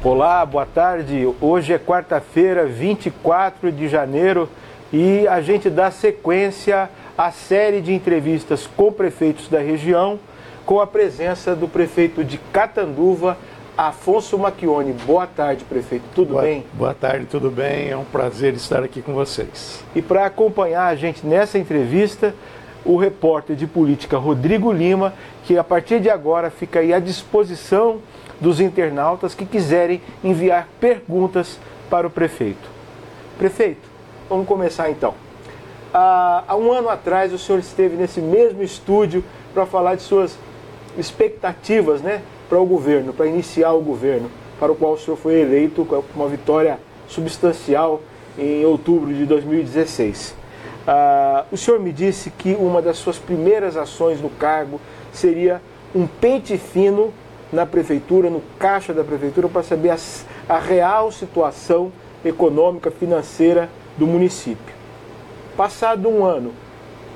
Olá, boa tarde. Hoje é quarta-feira, 24 de janeiro, e a gente dá sequência à série de entrevistas com prefeitos da região, com a presença do prefeito de Catanduva, Afonso Macchione. Boa tarde, prefeito. Tudo bem? Boa tarde, tudo bem. É um prazer estar aqui com vocês. E para acompanhar a gente nessa entrevista, o repórter de política Rodrigo Lima, que a partir de agora fica aí à disposição dos internautas que quiserem enviar perguntas para o prefeito. Prefeito, vamos começar então. Há um ano atrás o senhor esteve nesse mesmo estúdio para falar de suas expectativas, né, para o governo, para iniciar o governo, para o qual o senhor foi eleito com uma vitória substancial em outubro de 2016. O senhor me disse que uma das suas primeiras ações no cargo seria um pente fino na prefeitura, no caixa da prefeitura, para saber a real situação econômica, financeira do município. Passado um ano,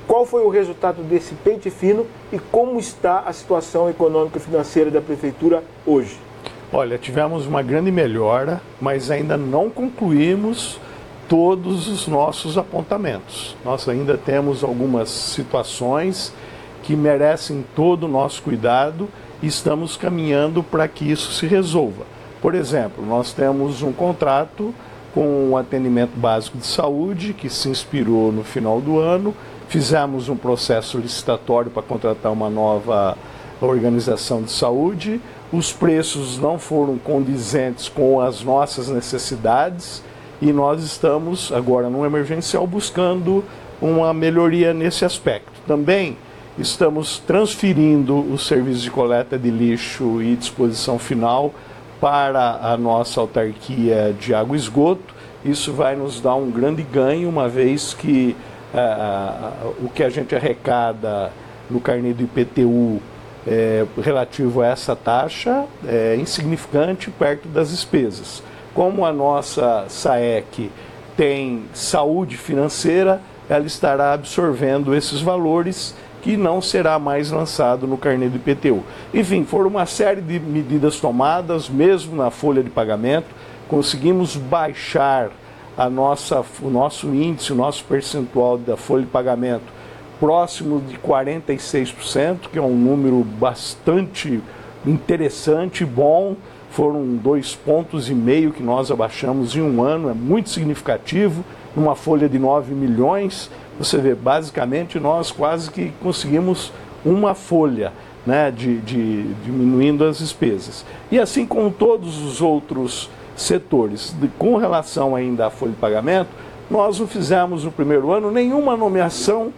qual foi o resultado desse pente fino e como está a situação econômica e financeira da prefeitura hoje? Olha, tivemos uma grande melhora, mas ainda não concluímos todos os nossos apontamentos. Nós ainda temos algumas situações que merecem todo o nosso cuidado e estamos caminhando para que isso se resolva. Por exemplo, nós temos um contrato com o atendimento básico de saúde que se inspirou no final do ano, fizemos um processo licitatório para contratar uma nova organização de saúde, os preços não foram condizentes com as nossas necessidades e nós estamos agora no emergencial buscando uma melhoria nesse aspecto. Também estamos transferindo o serviço de coleta de lixo e disposição final para a nossa autarquia de água e esgoto. Isso vai nos dar um grande ganho, uma vez que o que a gente arrecada no carnê do IPTU relativo a essa taxa é insignificante perto das despesas. Como a nossa SAEC tem saúde financeira, ela estará absorvendo esses valores que não será mais lançado no carnê do IPTU. Enfim, foram uma série de medidas tomadas, mesmo na folha de pagamento, conseguimos baixar o nosso índice, o nosso percentual da folha de pagamento próximo de 46%, que é um número bastante interessante e bom. Foram 2,5 pontos que nós abaixamos em um ano, é muito significativo, numa folha de 9 milhões, você vê, basicamente nós quase que conseguimos uma folha, né, diminuindo as despesas. E assim como todos os outros setores, com relação ainda à folha de pagamento, nós não fizemos no primeiro ano nenhuma nomeação,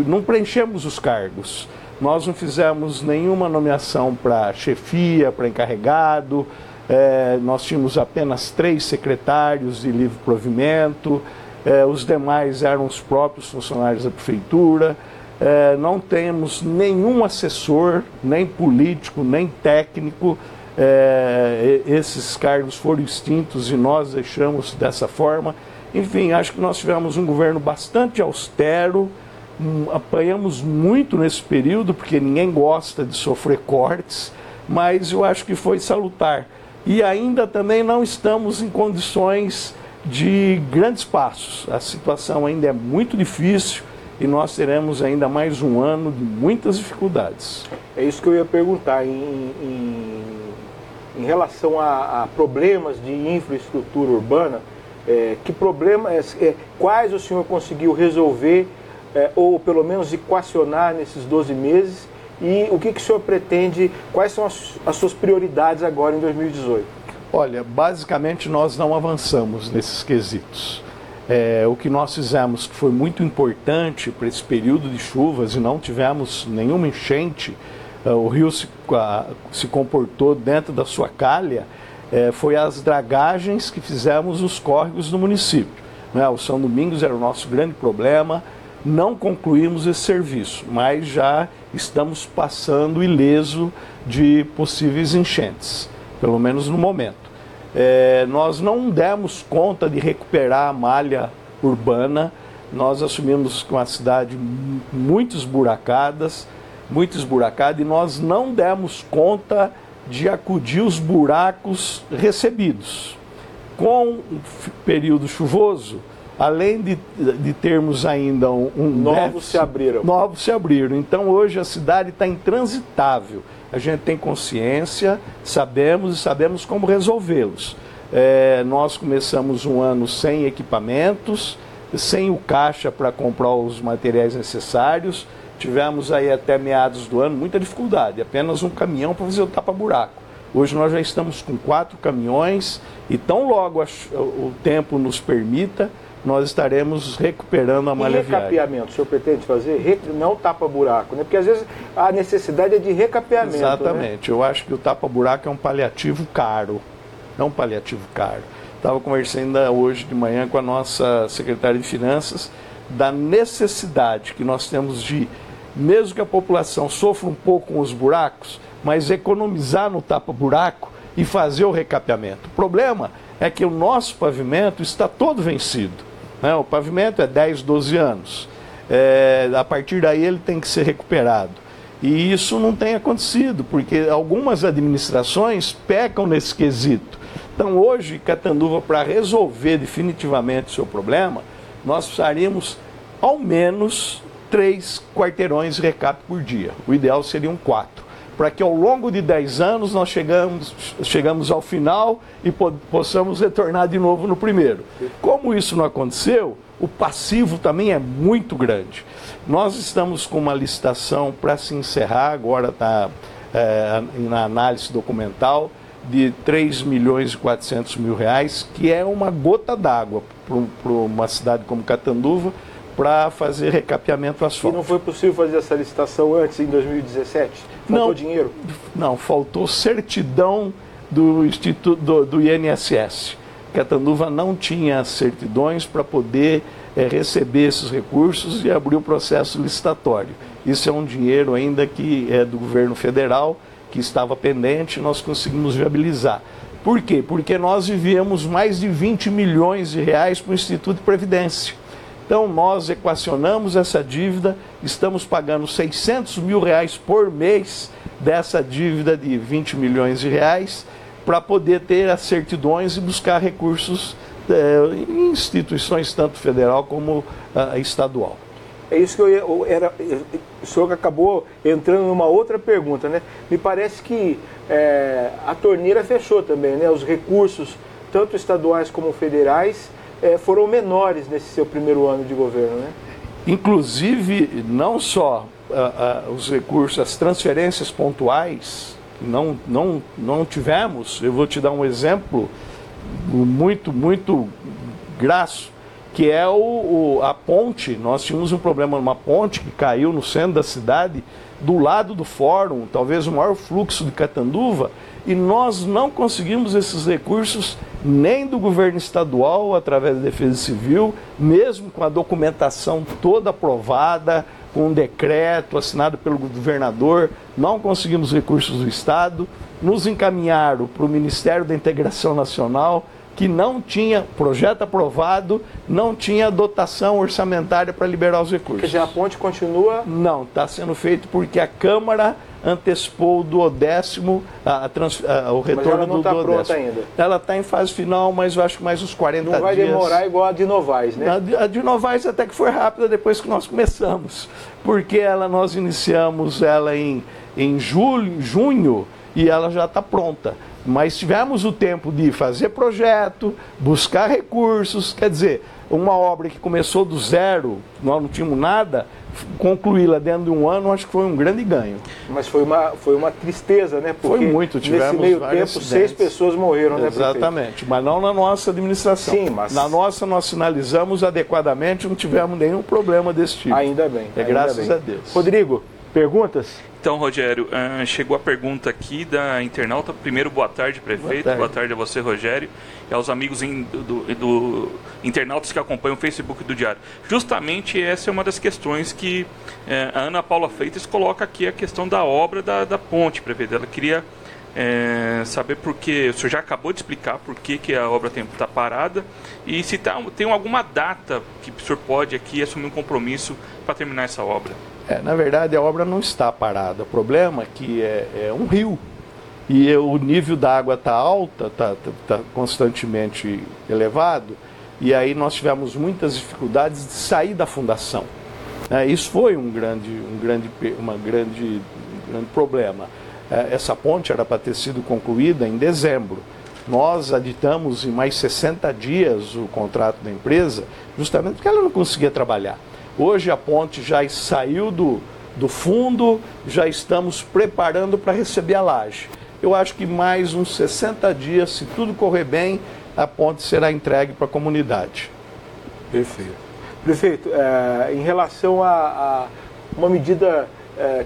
não preenchemos os cargos. Nós não fizemos nenhuma nomeação para chefia, para encarregado, nós tínhamos apenas 3 secretários de livre provimento, os demais eram os próprios funcionários da prefeitura, não temos nenhum assessor, nem político, nem técnico, esses cargos foram extintos e nós deixamos dessa forma. Enfim, acho que nós tivemos um governo bastante austero, apanhamos muito nesse período, porque ninguém gosta de sofrer cortes, mas eu acho que foi salutar. E ainda também não estamos em condições de grandes passos. A situação ainda é muito difícil e nós teremos ainda mais um ano de muitas dificuldades. É isso que eu ia perguntar. Em relação a problemas de infraestrutura urbana, quais o senhor conseguiu resolver ou pelo menos equacionar nesses 12 meses? E o que o senhor pretende, quais são as suas prioridades agora em 2018? Olha, basicamente nós não avançamos nesses quesitos. O que nós fizemos, que foi muito importante para esse período de chuvas, e não tivemos nenhuma enchente, o rio se comportou dentro da sua calha, foi as dragagens que fizemos nos córregos do município. O São Domingos era o nosso grande problema, não concluímos esse serviço, mas já estamos passando ileso de possíveis enchentes, pelo menos no momento. Nós não demos conta de recuperar a malha urbana, nós assumimos uma cidade muito esburacada, e nós não demos conta de acudir os buracos recebidos. Com o período chuvoso, além de termos ainda novos se abriram. Novos se abriram. Então hoje a cidade está intransitável. A gente tem consciência, sabemos como resolvê-los. Nós começamos um ano sem equipamentos, sem o caixa para comprar os materiais necessários. Tivemos aí até meados do ano muita dificuldade, apenas um caminhão para fazer o tapa-buraco. Hoje nós já estamos com 4 caminhões e tão logo o tempo nos permita, nós estaremos recuperando a malha viária. E recapeamento, o senhor pretende fazer? Não tapa-buraco, né? Porque às vezes a necessidade é de recapeamento. Exatamente, né? Eu acho que o tapa-buraco é um paliativo caro, não um paliativo caro. Estava conversando hoje de manhã com a nossa secretária de Finanças da necessidade que nós temos de, mesmo que a população sofra um pouco com os buracos, mas economizar no tapa-buraco e fazer o recapeamento. O problema é que o nosso pavimento está todo vencido. O pavimento é 10, 12 anos. A partir daí ele tem que ser recuperado. E isso não tem acontecido, porque algumas administrações pecam nesse quesito. Então hoje, Catanduva, para resolver definitivamente o seu problema, nós precisaríamos ao menos 3 quarteirões de recap por dia. O ideal seriam 4. Para que ao longo de 10 anos nós chegamos ao final e possamos retornar de novo no primeiro. Como isso não aconteceu, o passivo também é muito grande. Nós estamos com uma licitação para se encerrar, agora está na análise documental, de 3.400.000 reais, que é uma gota d'água para uma cidade como Catanduva, para fazer recapeamento asfáltico. E não foi possível fazer essa licitação antes, em 2017? Faltou dinheiro? Não, faltou certidão do Instituto do INSS. Catanduva não tinha certidões para poder receber esses recursos e abrir o processo licitatório. Isso é um dinheiro ainda que é do governo federal, que estava pendente, nós conseguimos viabilizar. Por quê? Porque nós enviamos mais de 20 milhões de reais para o Instituto de Previdência. Então nós equacionamos essa dívida, estamos pagando 600 mil reais por mês dessa dívida de 20 milhões de reais para poder ter as certidões e buscar recursos em instituições tanto federal como estadual. É isso que o senhor acabou entrando numa outra pergunta, né? Me parece que a torneira fechou também, né? Os recursos, tanto estaduais como federais, foram menores nesse seu primeiro ano de governo, né? Inclusive, não só os recursos, as transferências pontuais, não tivemos. Eu vou te dar um exemplo muito grasso, que é a ponte. Nós tínhamos um problema numa ponte que caiu no centro da cidade, do lado do fórum, talvez o maior fluxo de Catanduva, e nós não conseguimos esses recursos nem do governo estadual, através da Defesa Civil, mesmo com a documentação toda aprovada, com um decreto assinado pelo governador, não conseguimos recursos do Estado, nos encaminharam para o Ministério da Integração Nacional, que não tinha projeto aprovado, não tinha dotação orçamentária para liberar os recursos. Quer dizer, a ponte continua? Não, está sendo feito porque a Câmara antecipou o duodécimo, o retorno do duodécimo. Mas ela não está pronta ainda? Ela está em fase final, mas eu acho que mais uns 40 dias. Não vai demorar igual a de Novaes, né? A de Novaes até que foi rápida depois que nós começamos, porque nós iniciamos ela em junho e ela já está pronta. Mas tivemos o tempo de fazer projeto, buscar recursos, quer dizer, uma obra que começou do zero, nós não tínhamos nada, concluí-la dentro de um ano, acho que foi um grande ganho. Mas foi uma tristeza, né? Porque foi muito, tivemos nesse meio tempo, acidentes. 6 pessoas morreram, né, prefeito? Exatamente, mas não na nossa administração. Sim, mas... Na nossa, nós sinalizamos adequadamente, não tivemos nenhum problema desse tipo. Ainda bem. Graças a Deus. Rodrigo, perguntas? Então, Rogério, chegou a pergunta aqui da internauta. Primeiro, boa tarde, prefeito. Boa tarde a você, Rogério, e aos amigos do internautas que acompanham o Facebook do Diário. Justamente essa é uma das questões que a Ana Paula Freitas coloca aqui, a questão da obra da ponte, prefeito. Ela queria saber por que, o senhor já acabou de explicar por que a obra está parada, e se tem alguma data que o senhor pode aqui assumir um compromisso para terminar essa obra. Na verdade, a obra não está parada. O problema é que é um rio e o nível da água está alta, está constantemente elevado, e aí nós tivemos muitas dificuldades de sair da fundação. Isso foi um grande problema. Essa ponte era para ter sido concluída em dezembro. Nós aditamos em mais 60 dias o contrato da empresa, justamente porque ela não conseguia trabalhar. Hoje a ponte já saiu do fundo, já estamos preparando para receber a laje. Eu acho que mais uns 60 dias, se tudo correr bem, a ponte será entregue para a comunidade. Perfeito. Prefeito, em relação a uma medida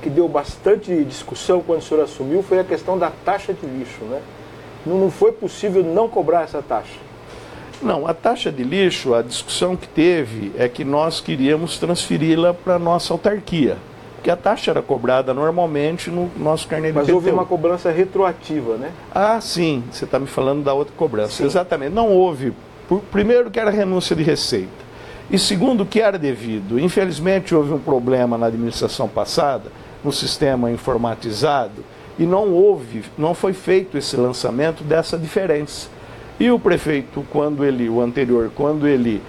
que deu bastante discussão quando o senhor assumiu, foi a questão da taxa de lixo, né? Não foi possível não cobrar essa taxa? Não, a taxa de lixo, a discussão que teve é que nós queríamos transferi-la para a nossa autarquia, porque a taxa era cobrada normalmente no nosso carnê de IPTU. Mas houve uma cobrança retroativa, né? Ah, sim, você está me falando da outra cobrança. Sim. Exatamente, não houve. Primeiro que era renúncia de receita, e segundo que era devido. Infelizmente houve um problema na administração passada, no sistema informatizado, e não foi feito esse lançamento dessa diferença. E o prefeito, o anterior, quando ele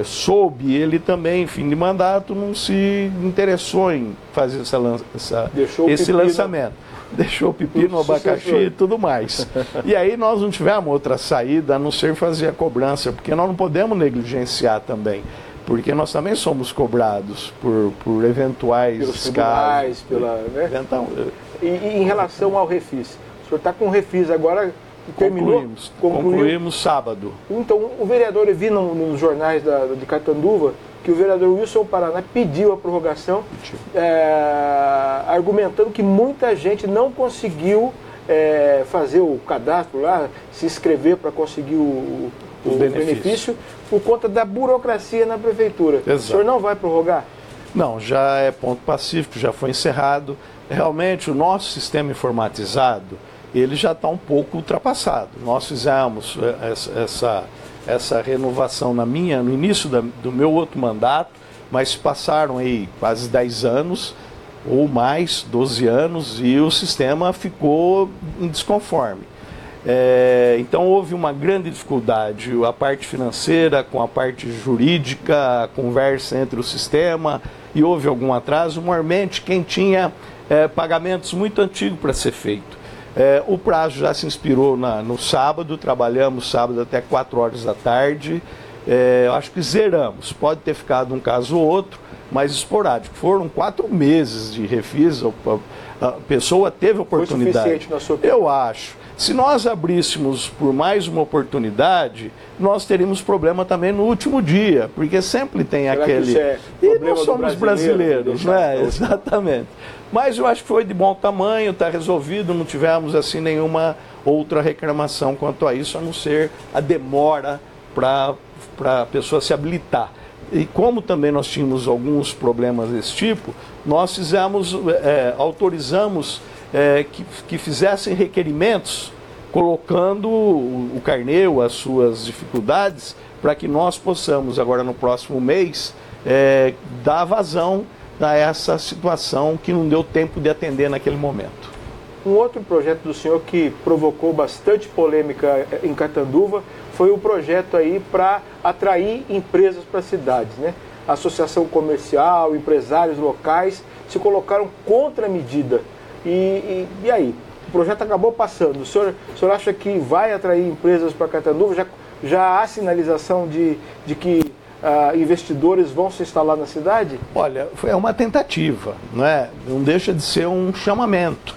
soube, ele também, fim de mandato, não se interessou em fazer esse lançamento. Deixou o pepino, o abacaxi e tudo mais. E aí nós não tivemos outra saída a não ser fazer a cobrança, porque nós não podemos negligenciar também. Porque nós também somos cobrados por eventuais pelos casos. né? Então, e em relação ao refis? O senhor está com o refis agora... Concluímos sábado. Então, o vereador, eu vi nos jornais de Catanduva que o vereador Wilson Paraná pediu a prorrogação, argumentando que muita gente não conseguiu fazer o cadastro lá, se inscrever para conseguir o benefício por conta da burocracia na prefeitura. Exato. O senhor não vai prorrogar? Não, já é ponto pacífico, já foi encerrado. Realmente, o nosso sistema informatizado, ele já está um pouco ultrapassado. Nós fizemos essa renovação no início do meu outro mandato, mas passaram aí quase 10 anos, ou mais, 12 anos, e o sistema ficou em desconforme. Então houve uma grande dificuldade, a parte financeira com a parte jurídica, a conversa entre o sistema, e houve algum atraso, maiormente quem tinha pagamentos muito antigos para ser feito. O prazo já se inspirou no sábado, trabalhamos sábado até 4 horas da tarde, acho que zeramos, pode ter ficado um caso ou outro, mas esporádico. Foram 4 meses de refis, a pessoa teve oportunidade. Foi suficiente na sua opinião? Eu acho. Se nós abríssemos por mais uma oportunidade, nós teríamos problema também no último dia, porque sempre tem Será aquele... E nós somos brasileiros, né? Exatamente. Mas eu acho que foi de bom tamanho, está resolvido, não tivemos assim nenhuma outra reclamação quanto a isso, a não ser a demora para a pessoa se habilitar. E como também nós tínhamos alguns problemas desse tipo, nós autorizamos que fizessem requerimentos colocando o carnê, as suas dificuldades, para que nós possamos agora no próximo mês dar vazão a essa situação que não deu tempo de atender naquele momento. Um outro projeto do senhor que provocou bastante polêmica em Catanduva foi o projeto aí para atrair empresas para as cidades, né? A associação comercial, empresários locais se colocaram contra a medida. E aí? O projeto acabou passando. O senhor acha que vai atrair empresas para Catanduva? Já há sinalização de que investidores vão se instalar na cidade? Olha, é uma tentativa, não deixa de ser um chamamento,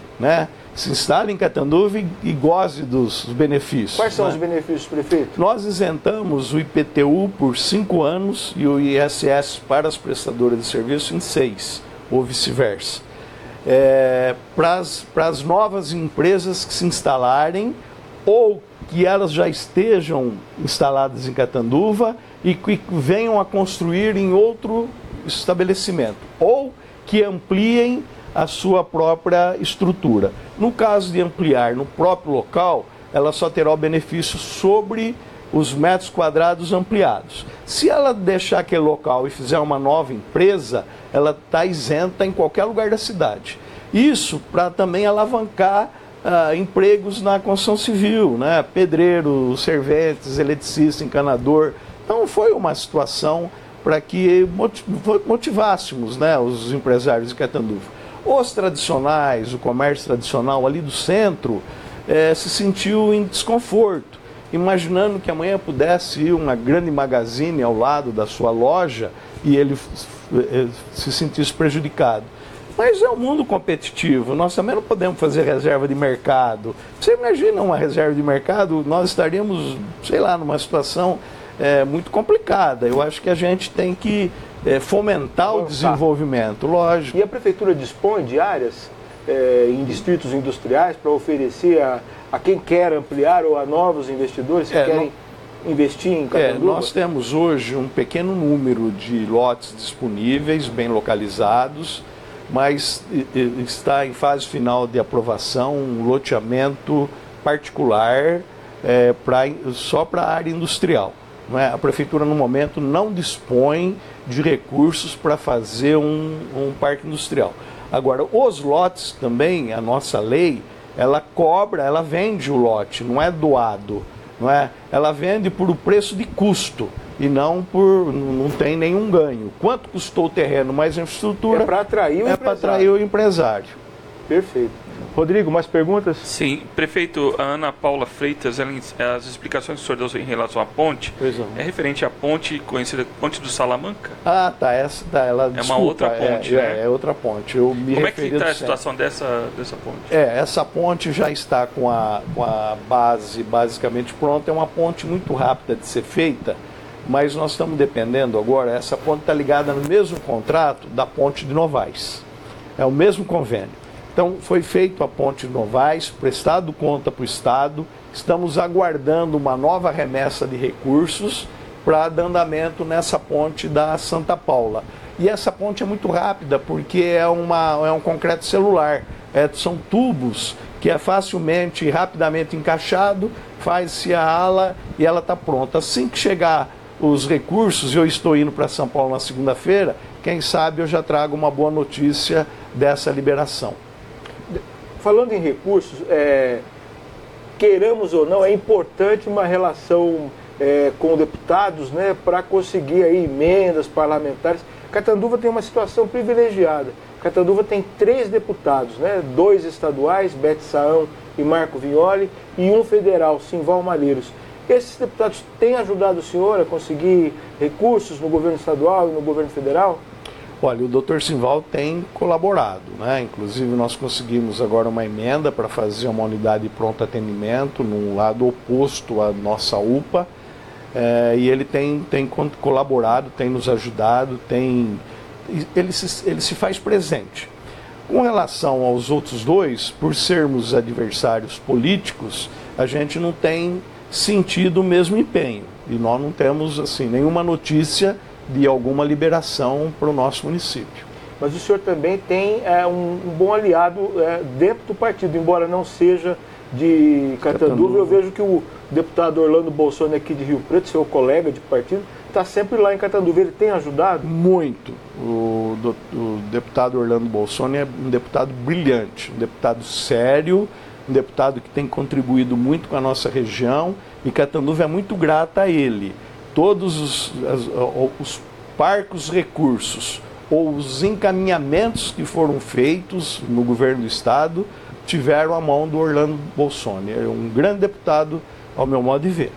Se instale em Catanduva e goze dos benefícios. Quais são os benefícios, prefeito? Nós isentamos o IPTU por 5 anos e o ISS para as prestadoras de serviço em 6, ou vice-versa. Para as novas empresas que se instalarem ou que elas já estejam instaladas em Catanduva e que venham a construir em outro estabelecimento, ou que ampliem a sua própria estrutura. No caso de ampliar no próprio local, ela só terá o benefício sobre os metros quadrados ampliados. Se ela deixar aquele local e fizer uma nova empresa, ela está isenta em qualquer lugar da cidade. Isso para também alavancar empregos na construção civil, pedreiro, serventes, eletricista, encanador. Então foi uma situação para que motivássemos os empresários de Catanduva. Os tradicionais, o comércio tradicional ali do centro, se sentiu em desconforto, imaginando que amanhã pudesse ir uma grande magazine ao lado da sua loja e ele se sentisse prejudicado. Mas é um mundo competitivo, nós também não podemos fazer reserva de mercado. Você imagina uma reserva de mercado, nós estaríamos, numa situação muito complicada. Eu acho que a gente tem que fomentar o desenvolvimento, lógico. E a prefeitura dispõe de áreas em distritos industriais para oferecer a quem quer ampliar ou a novos investidores que querem investir em Catanduva? Nós temos hoje um pequeno número de lotes disponíveis, bem localizados, mas está em fase final de aprovação um loteamento particular só para a área industrial. A prefeitura, no momento, não dispõe de recursos para fazer um parque industrial. Agora, os lotes também, a nossa lei, ela vende o lote, não é doado. Ela vende por o preço de custo e não tem nenhum ganho. Quanto custou o terreno mais a infraestrutura? É para atrair o empresário. É para atrair o empresário. Perfeito. Rodrigo, mais perguntas? Sim, prefeito, a Ana Paula Freitas, as explicações que o senhor deu em relação à ponte, é referente à ponte conhecida Ponte do Salamanca? Ah, tá, essa tá, uma outra ponte, É outra ponte. Como é que está a situação dessa ponte? Essa ponte já está com a base basicamente pronta, é uma ponte muito rápida de ser feita, mas nós estamos dependendo agora, essa ponte está ligada no mesmo contrato da ponte de Novaes, é o mesmo convênio. Então, foi feita a ponte de Novaes, prestado conta para o Estado, estamos aguardando uma nova remessa de recursos para dar andamento nessa ponte da Santa Paula. E essa ponte é muito rápida, porque é um concreto celular, são tubos que é facilmente e rapidamente encaixado, faz-se a ala e ela está pronta. Assim que chegar os recursos, eu estou indo para São Paulo na segunda-feira, quem sabe eu já trago uma boa notícia dessa liberação. Falando em recursos, queiramos ou não, é importante uma relação com deputados, para conseguir aí emendas parlamentares. Catanduva tem uma situação privilegiada. Catanduva tem 3 deputados, 2 estaduais, Bete Saão e Marco Vignoli, e um federal, Simval Malheiros. Esses deputados têm ajudado o senhor a conseguir recursos no governo estadual e no governo federal? Olha, o doutor Simval tem colaborado, Inclusive nós conseguimos agora uma emenda para fazer uma unidade de pronto atendimento no lado oposto à nossa UPA, e ele tem colaborado, tem nos ajudado, ele se faz presente. Com relação aos outros 2, por sermos adversários políticos, a gente não tem sentido o mesmo empenho, e nós não temos nenhuma notícia de alguma liberação para o nosso município. Mas o senhor também tem um bom aliado dentro do partido, embora não seja de Catanduva. Eu vejo que o deputado Orlando Bolsoni aqui de Rio Preto, seu colega de partido, está sempre lá em Catanduva. Ele tem ajudado? Muito. O deputado Orlando Bolsoni é um deputado brilhante, um deputado sério, um deputado que tem contribuído muito com a nossa região, e Catanduva é muito grata a ele. Todos os parcos recursos ou os encaminhamentos que foram feitos no governo do Estado tiveram a mão do Orlando Bolsoni. É um grande deputado, ao meu modo de ver.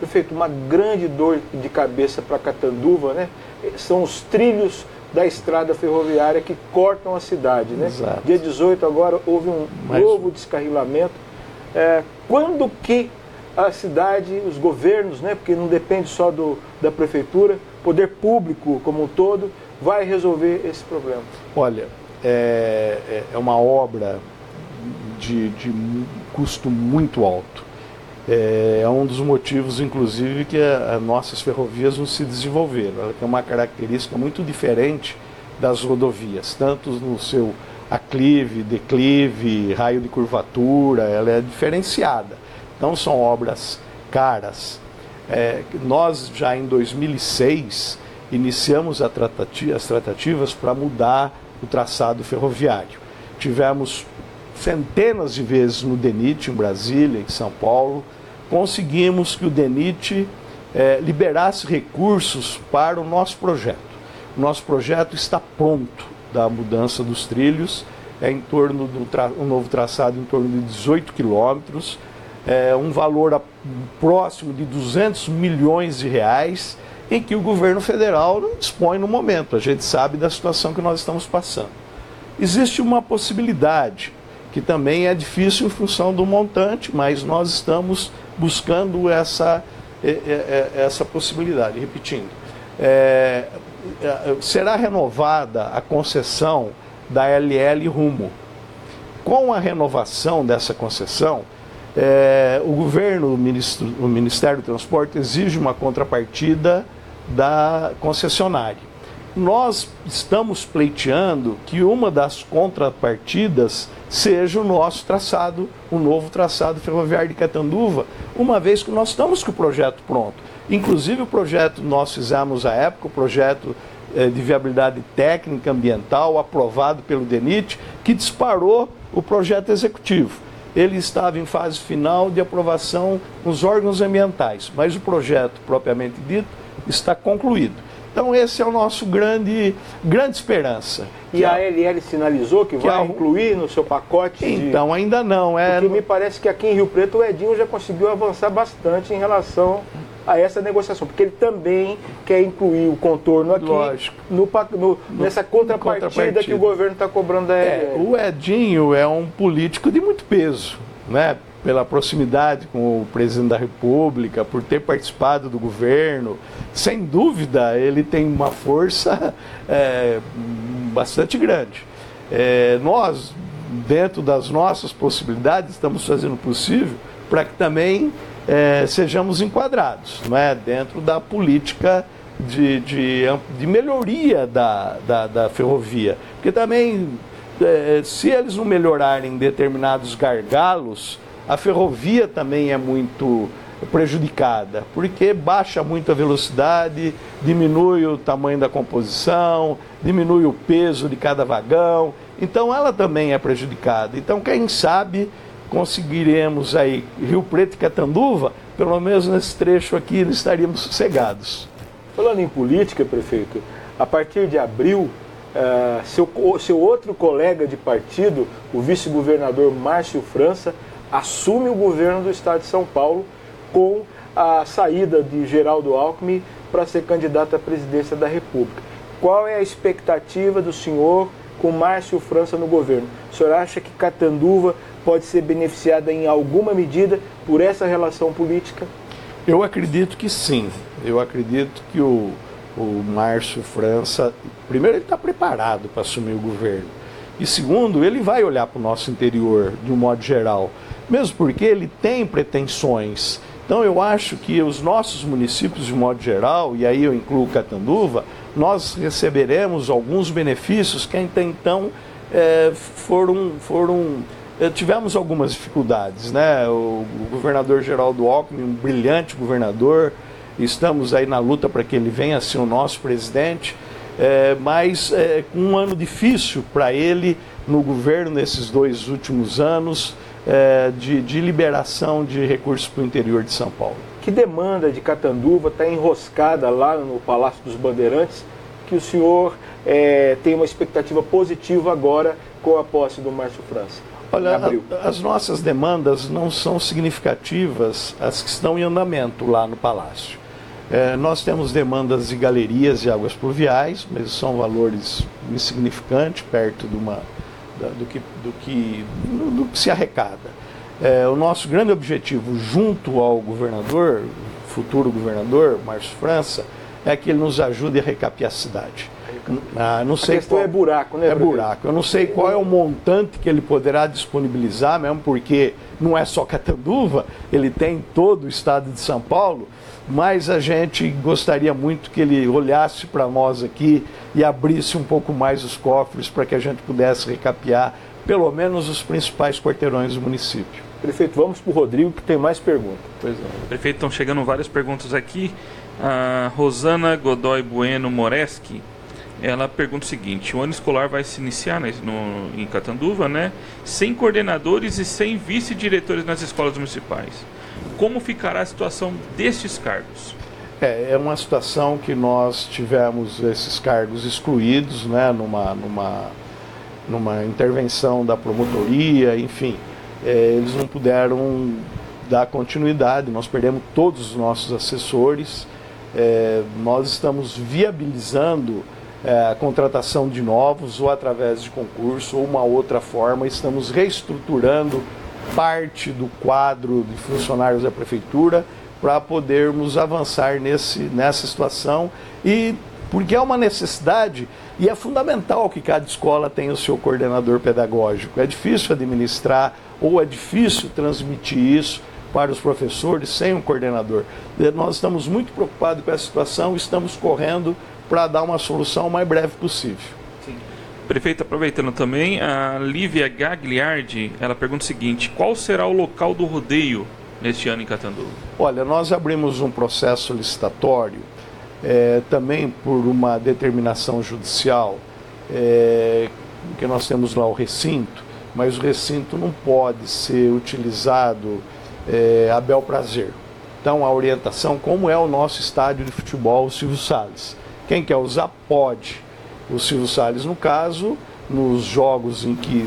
Prefeito, uma grande dor de cabeça para Catanduva, né? São os trilhos da estrada ferroviária que cortam a cidade, né? Exato. Dia 18 agora houve um novo descarrilamento. Quando que a cidade, os governos, né? Porque não depende só da prefeitura, poder público como um todo, vai resolver esse problema? Olha, é uma obra de custo muito alto. É um dos motivos, inclusive, que as nossas ferrovias não se desenvolveram. Ela tem uma característica muito diferente das rodovias, tanto no seu aclive, declive, raio de curvatura, ela é diferenciada. Então são obras caras. Nós já em 2006 iniciamos as tratativas para mudar o traçado ferroviário. Tivemos centenas de vezes no DENIT, em Brasília, em São Paulo, conseguimos que o DENIT liberasse recursos para o nosso projeto. O nosso projeto está pronto da mudança dos trilhos, em torno um novo traçado em torno de 18 quilômetros, um valor próximo de 200 milhões de reais, em que o governo federal não dispõe no momento. A gente sabe da situação que nós estamos passando. Existe uma possibilidade, que também é difícil em função do montante, mas nós estamos buscando essa possibilidade. Repetindo, será renovada a concessão da LL Rumo. Com a renovação dessa concessão, o governo, o Ministério do Transporte exige uma contrapartida da concessionária. Nós estamos pleiteando que uma das contrapartidas seja o nosso traçado, o novo traçado ferroviário de Catanduva, uma vez que nós estamos com o projeto pronto. Inclusive o projeto nós fizemos à época, o projeto de viabilidade técnica ambiental aprovado pelo DENIT, que disparou o projeto executivo. Ele estava em fase final de aprovação nos órgãos ambientais, mas o projeto propriamente dito está concluído. Então esse é o nosso grande esperança. E a ALL sinalizou que vai incluir no seu pacote? Então ainda não. Porque me parece que aqui em Rio Preto o Edinho já conseguiu avançar bastante em relação a essa negociação, porque ele também quer incluir o contorno aqui. Lógico. Nessa contrapartida que o governo está cobrando da ALL. O Edinho é um político de muito peso, né? Pela proximidade com o presidente da República, por ter participado do governo, sem dúvida ele tem uma força bastante grande. Nós, dentro das nossas possibilidades, estamos fazendo o possível para que também sejamos enquadrados, não é? Dentro da política de melhoria da ferrovia. Porque também, se eles não melhorarem determinados gargalos, a ferrovia também é muito prejudicada, porque baixa muito a velocidade, diminui o tamanho da composição, diminui o peso de cada vagão, então ela também é prejudicada. Então quem sabe conseguiremos aí Rio Preto e Catanduva, pelo menos nesse trecho aqui estaríamos sossegados. Falando em política, prefeito, a partir de abril, seu outro colega de partido, o vice-governador Márcio França, assume o governo do estado de São Paulo com a saída de Geraldo Alckmin para ser candidato à presidência da República. Qual é a expectativa do senhor com Márcio França no governo? O senhor acha que Catanduva pode ser beneficiada em alguma medida por essa relação política? Eu acredito que sim. Eu acredito que o Márcio França, primeiro, ele está preparado para assumir o governo. E segundo, ele vai olhar para o nosso interior de um modo geral, mesmo porque ele tem pretensões. Então eu acho que os nossos municípios de modo geral, e aí eu incluo Catanduva, nós receberemos alguns benefícios que até então tivemos algumas dificuldades, né? O governador Geraldo Alckmin, um brilhante governador, estamos aí na luta para que ele venha a ser o nosso presidente, mas um ano difícil para ele no governo nesses 2 últimos anos de liberação de recursos para o interior de São Paulo. Que demanda de Catanduva está enroscada lá no Palácio dos Bandeirantes, que o senhor tem uma expectativa positiva agora com a posse do Márcio França? Olha, as nossas demandas não são significativas as que estão em andamento lá no Palácio. Nós temos demandas de galerias e águas pluviais, mas são valores insignificantes perto do que se arrecada. O nosso grande objetivo junto ao governador, futuro governador, Márcio França, é que ele nos ajude a recapear a cidade. Não sei a questão é buraco, né? É buraco. Eu não sei qual é o montante que ele poderá disponibilizar, mesmo porque não é só Catanduva, ele tem todo o estado de São Paulo, mas a gente gostaria muito que ele olhasse para nós aqui e abrisse um pouco mais os cofres para que a gente pudesse recapear pelo menos os principais quarteirões do município. Prefeito, vamos para o Rodrigo que tem mais perguntas. Pois é. Prefeito, estão chegando várias perguntas aqui. A Rosana Godoy Bueno Moreski, ela pergunta o seguinte: o ano escolar vai se iniciar em Catanduva, né? Sem coordenadores e sem vice-diretores nas escolas municipais. Como ficará a situação destes cargos? É uma situação que nós tivemos esses cargos excluídos, né? Numa intervenção da promotoria, enfim. Eles não puderam dar continuidade, nós perdemos todos os nossos assessores, nós estamos viabilizando a contratação de novos, ou através de concurso, ou uma outra forma, estamos reestruturando parte do quadro de funcionários da prefeitura para podermos avançar nessa situação, e porque é uma necessidade e é fundamental que cada escola tenha o seu coordenador pedagógico. É difícil administrar ou é difícil transmitir isso para os professores sem um coordenador. Nós estamos muito preocupados com essa situação e estamos correndo para dar uma solução o mais breve possível. Sim. Prefeito, aproveitando também, a Lívia Gagliardi, ela pergunta o seguinte: qual será o local do rodeio neste ano em Catanduva? Olha, nós abrimos um processo licitatório, também por uma determinação judicial, que nós temos lá o recinto, mas o recinto não pode ser utilizado a bel prazer. Então a orientação, como é o nosso estádio de futebol, o Silvio Salles. Quem quer usar, pode. O Silvio Salles, no caso, nos jogos em que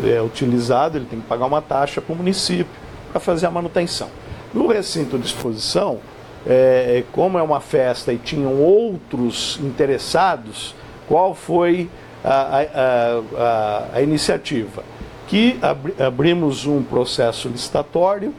é utilizado, ele tem que pagar uma taxa para o município para fazer a manutenção. No recinto de exposição, como é uma festa e tinham outros interessados, qual foi a iniciativa? Que abrimos um processo licitatório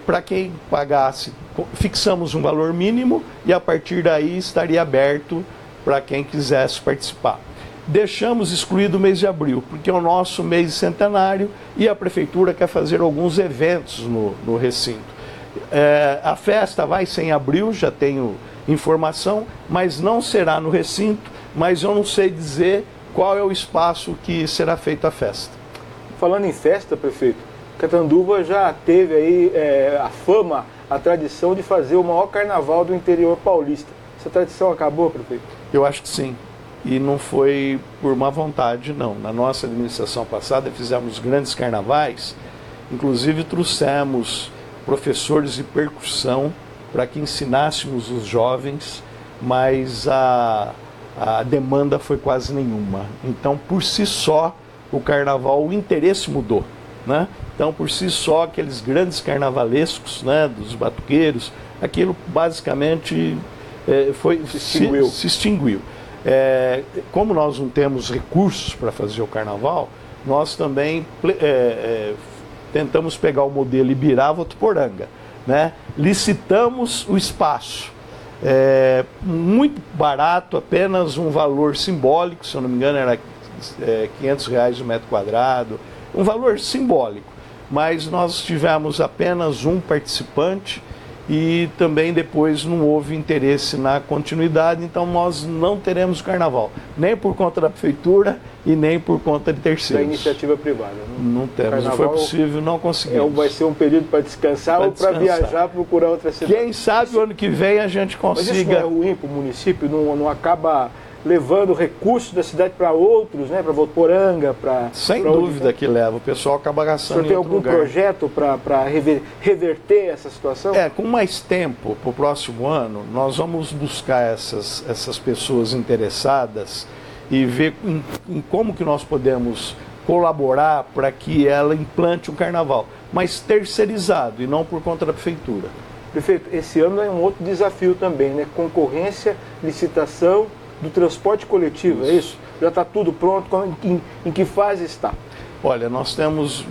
para quem pagasse, fixamos um valor mínimo e a partir daí estaria aberto para quem quisesse participar. Deixamos excluído o mês de abril, porque é o nosso mês centenário e a prefeitura quer fazer alguns eventos no recinto. A festa vai ser em abril, já tenho informação, mas não será no recinto, mas eu não sei dizer qual é o espaço que será feita a festa. Falando em festa, prefeito, Catanduva já teve aí a fama, a tradição de fazer o maior carnaval do interior paulista. Essa tradição acabou, prefeito? Eu acho que sim. E não foi por má vontade, não. Na nossa administração passada fizemos grandes carnavais, inclusive trouxemos professores de percussão para que ensinássemos os jovens, mas a demanda foi quase nenhuma. Então, por si só, o carnaval, o interesse mudou, né? Então, por si só, aqueles grandes carnavalescos, né, dos batuqueiros, aquilo basicamente se extinguiu. Como nós não temos recursos para fazer o carnaval, nós também tentamos pegar o modelo Ibirá-Votuporanga, né? Licitamos o espaço, muito barato, apenas um valor simbólico, se eu não me engano era R$500 o metro quadrado, um valor simbólico, mas nós tivemos apenas um participante e também depois não houve interesse na continuidade, então nós não teremos carnaval, nem por conta da prefeitura e nem por conta de terceiros. Da iniciativa privada. Não temos, carnaval, foi possível, não conseguimos. Vai ser um período para descansar ou para viajar, procurar outra cidade. Quem sabe o ano que vem a gente consiga... Mas isso não é ruim para o município? Não acaba levando recursos da cidade para outros, né? Para Votuporanga, para... Sem dúvida que leva, o pessoal acaba gastando em outro lugar. O senhor tem algum projeto para reverter essa situação? Com mais tempo, para o próximo ano, nós vamos buscar essas pessoas interessadas e ver em como que nós podemos colaborar para que ela implante um carnaval, mas terceirizado e não por conta da prefeitura. Prefeito, esse ano é um outro desafio também, né? Concorrência, licitação do transporte coletivo, é isso? Já está tudo pronto? Em que fase está? Olha, nós temos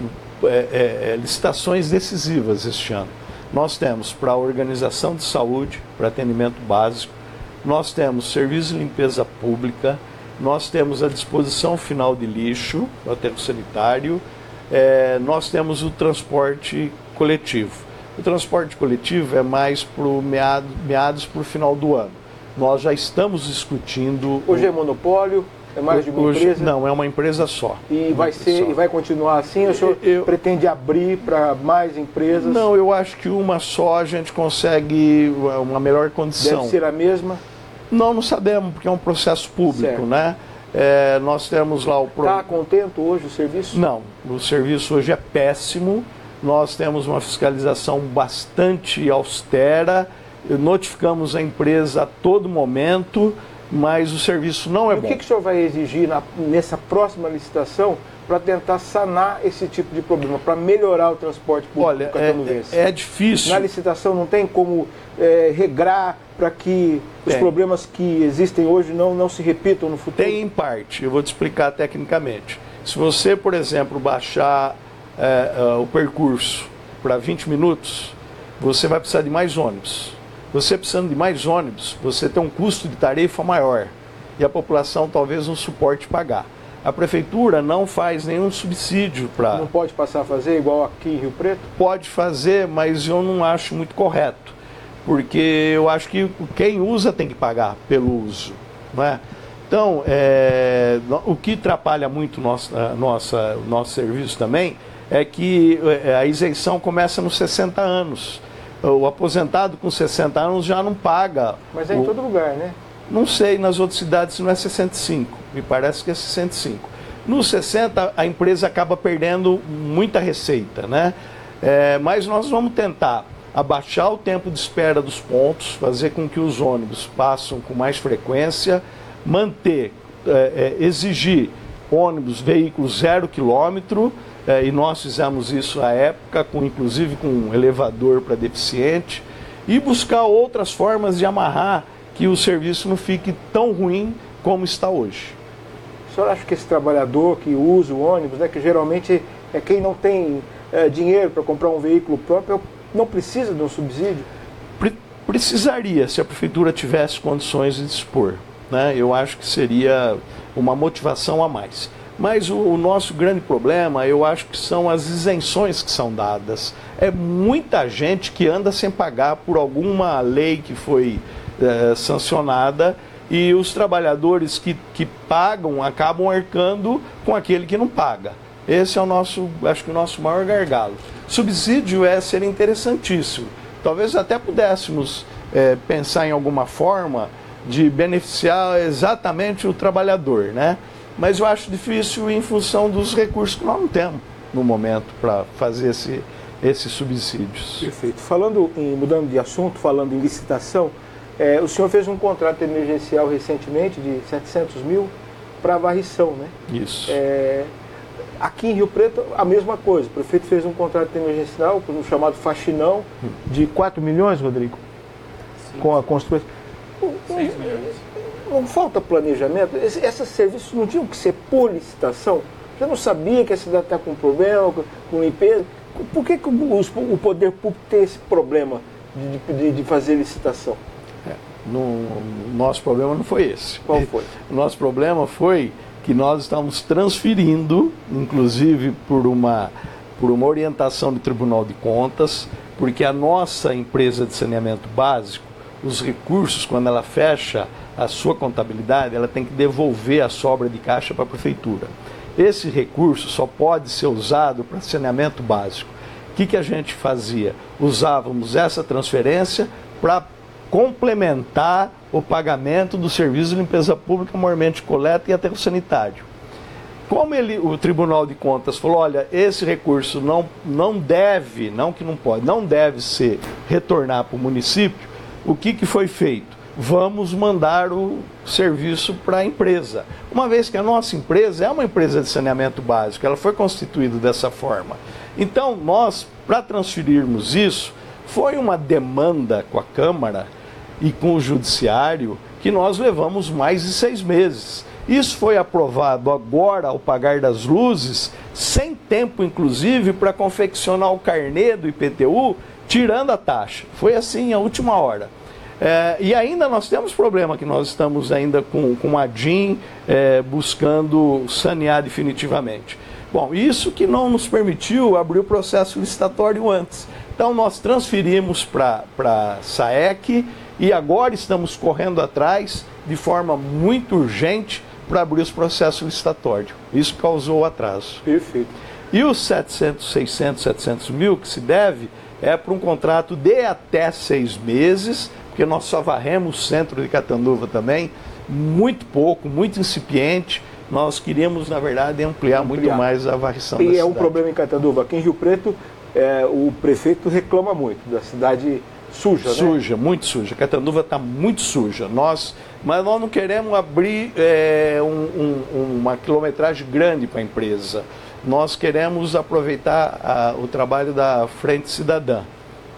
licitações decisivas este ano. Nós temos para a organização de saúde, para atendimento básico, nós temos serviço de limpeza pública, nós temos a disposição final de lixo, o aterro sanitário, nós temos o transporte coletivo. O transporte coletivo é mais para meados para o final do ano. Nós já estamos discutindo... Hoje é monopólio? É mais de uma empresa? Não, é uma empresa só. E vai continuar assim? Ou o senhor pretende abrir para mais empresas? Não, eu acho que uma só a gente consegue uma melhor condição. Deve ser a mesma? Não sabemos, porque é um processo público, certo, né? Nós temos lá o... Está contento hoje o serviço? Não, o serviço hoje é péssimo. Nós temos uma fiscalização bastante austera, notificamos a empresa a todo momento, mas o serviço não é bom. E o que o senhor vai exigir nessa próxima licitação para tentar sanar esse tipo de problema, para melhorar o transporte público do catamuvense? É difícil. Na licitação não tem como regrar para que os problemas que existem hoje não se repitam no futuro? Tem em parte, eu vou te explicar tecnicamente. Se você, por exemplo, baixar o percurso para 20 minutos, você vai precisar de mais ônibus. Você precisando de mais ônibus, você tem um custo de tarifa maior e a população talvez não suporte pagar. A prefeitura não faz nenhum subsídio para... Não pode passar a fazer igual aqui em Rio Preto? Pode fazer, mas eu não acho muito correto, porque eu acho que quem usa tem que pagar pelo uso, não é? Então, o que atrapalha muito o nosso serviço também é que a isenção começa nos 60 anos. O aposentado com 60 anos já não paga. Mas é em todo lugar, né? Não sei, nas outras cidades não é 65, me parece que é 65. Nos 60 a empresa acaba perdendo muita receita, né? Mas nós vamos tentar abaixar o tempo de espera dos pontos, fazer com que os ônibus passem com mais frequência, manter, exigir ônibus, veículos 0 quilômetro, e nós fizemos isso à época, inclusive com um elevador para deficiente, e buscar outras formas de amarrar que o serviço não fique tão ruim como está hoje. O senhor acha que esse trabalhador que usa o ônibus, né, que geralmente é quem não tem dinheiro para comprar um veículo próprio, não precisa de um subsídio? Precisaria, se a prefeitura tivesse condições de dispor, né? Eu acho que seria uma motivação a mais. Mas o nosso grande problema, eu acho que são as isenções que são dadas. É muita gente que anda sem pagar por alguma lei que foi sancionada, e os trabalhadores que pagam acabam arcando com aquele que não paga. Esse é acho que o nosso maior gargalo. Subsídio seria interessantíssimo. Talvez até pudéssemos pensar em alguma forma de beneficiar exatamente o trabalhador, né? Mas eu acho difícil em função dos recursos que nós não temos no momento para fazer esses subsídios. Perfeito. Mudando de assunto, falando em licitação, o senhor fez um contrato emergencial recentemente de 700 mil para varrição, né? Isso. Aqui em Rio Preto, a mesma coisa. O prefeito fez um contrato emergencial, um chamado faxinão, de 4 milhões, Rodrigo? Sim. Com a construção. 6 milhões. Não falta planejamento? Esses serviços não tinham que ser por licitação? Você não sabia que a cidade está com problema, com limpeza? Por que o poder público tem esse problema de fazer licitação? O nosso problema não foi esse. Qual foi? O nosso problema foi que nós estamos transferindo, inclusive por uma orientação do Tribunal de Contas, porque a nossa empresa de saneamento básico, os recursos, quando ela fecha a sua contabilidade, ela tem que devolver a sobra de caixa para a prefeitura. Esse recurso só pode ser usado para saneamento básico. O que a gente fazia? Usávamos essa transferência para complementar o pagamento do serviço de limpeza pública, maiormente coleta e aterro sanitário. Como o Tribunal de Contas falou, olha, esse recurso não deve ser retornar para o município, o que foi feito? vamos mandar o serviço para a empresa. Uma vez que a nossa empresa é uma empresa de saneamento básico, ela foi constituída dessa forma. Então, nós, para transferirmos isso, foi uma demanda com a Câmara e com o Judiciário que nós levamos mais de 6 meses. Isso foi aprovado agora, ao pagar das luzes, sem tempo, inclusive, para confeccionar o carnê do IPTU, tirando a taxa. Foi assim, a última hora. E ainda nós temos problema, que nós estamos ainda com a DIN buscando sanear definitivamente. Bom, isso que não nos permitiu abrir o processo licitatório antes. Então nós transferimos para a SAEC e agora estamos correndo atrás de forma muito urgente para abrir os processos licitatórios. Isso causou atraso. Perfeito. E os 600, 700 mil que se deve é para um contrato de até 6 meses, porque nós só varremos o centro de Catanduva também, muito pouco, muito incipiente. Nós queríamos, na verdade, ampliar muito mais a varrição da cidade. E é um problema em Catanduva. Aqui em Rio Preto, o prefeito reclama muito da cidade suja, né? Suja, muito suja. Catanduva está muito suja. Mas nós não queremos abrir uma quilometragem grande para a empresa. Nós queremos aproveitar o trabalho da Frente Cidadã,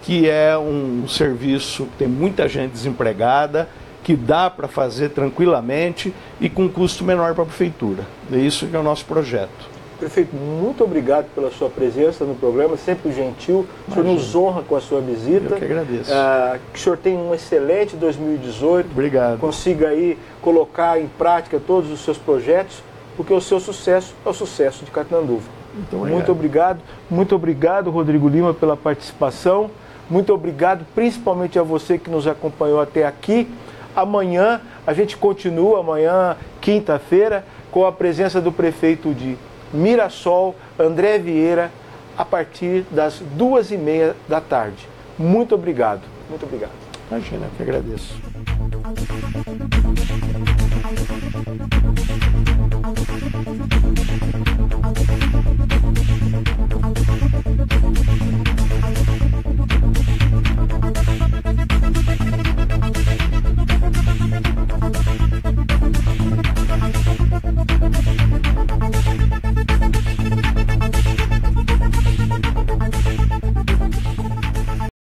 que é um serviço que tem muita gente desempregada, que dá para fazer tranquilamente e com custo menor para a prefeitura. É isso que é o nosso projeto. Prefeito, muito obrigado pela sua presença no programa, sempre gentil. O senhor nos honra com a sua visita. Eu que agradeço. Que o senhor tenha um excelente 2018. Obrigado. Consiga aí colocar em prática todos os seus projetos, porque o seu sucesso é o sucesso de Catanduva. Muito obrigado. Muito obrigado, Rodrigo Lima, pela participação. Muito obrigado, principalmente a você que nos acompanhou até aqui. Amanhã, a gente continua, amanhã, quinta-feira, com a presença do prefeito de Mirassol, André Vieira, a partir das 2h30 da tarde. Muito obrigado. Muito obrigado. Imagina, eu que agradeço.